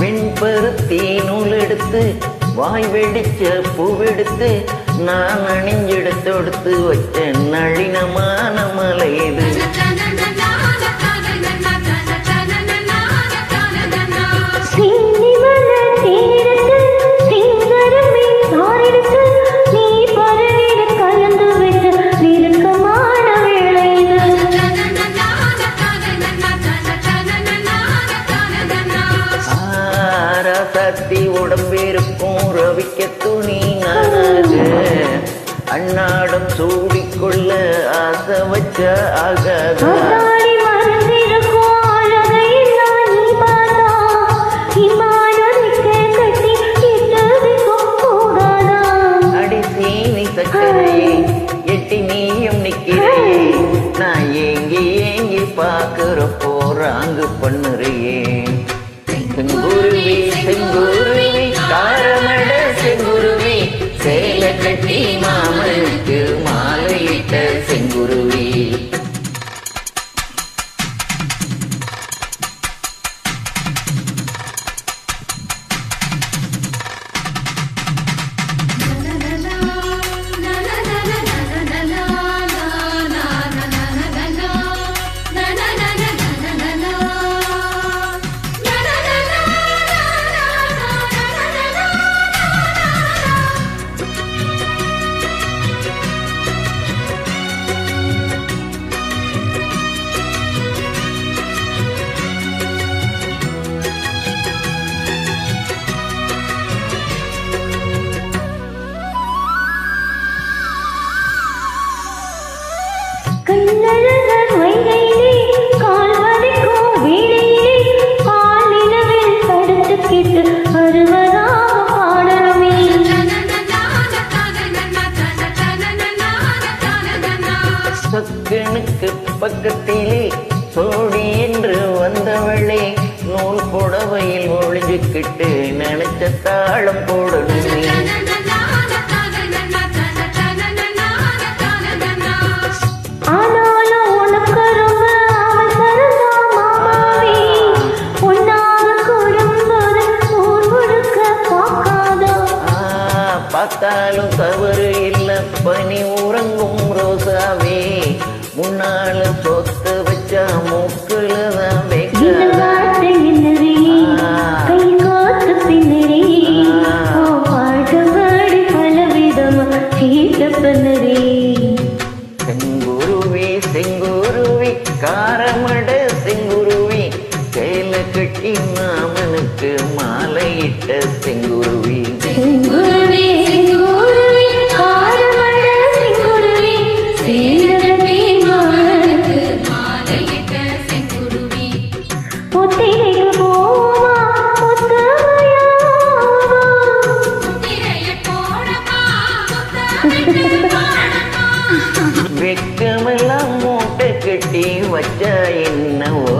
வெண்பருத்தி நூல் எடுத்து வாய் வெடிச்ச பூவெடுத்து நான் அணிஞ்செடுத்து வச்ச நளினமான மலை இது. சத்தி உடம்பிருக்கும் ரவிக்க துணி நானாக அன்னாடம் சூடிக்கொள்ள ஆசை வச்ச ஆகாத அடிசீனி சக்கரையே எட்டி நீயும் நிற்கிறையே நான் ஏங்கி ஏங்கி பார்க்கிறப்போ ராங்கு பண்ணுறையே. செங்குருவி செங்குருவி காரமட செங்குருவி சேலை கட்டி மாமனுக்கு மாலையிட்ட செங்குருவி. கண்ணழகர் வைகையிலே கால் வலிக்கும் வேளையிலே பால் நிலவில் தடுத்துக்கிட்டு வருவதாக பாடலுமே. சக்கனுக்கு பக்கத்திலே சோடி என்று வந்தவளே நூல் புடவையில் ஒழிஞ்சுக்கிட்டு நினைச்ச தாளம் போடணுமே. பார்த்தாலும் தவறு இல்ல பனி உறங்கும் ரோசாவே முன்னால சொத்து வச்சா மூக்குலதான் வைக்காத செங்குருவி செங்குருவி காரமட செங்குருவி சேலை கட்டி மாமனுக்கு மாலையிட்ட செங்குருவி. வெக்கமெல்லாம் மூட்டை கட்டி வச்சா என்னவோ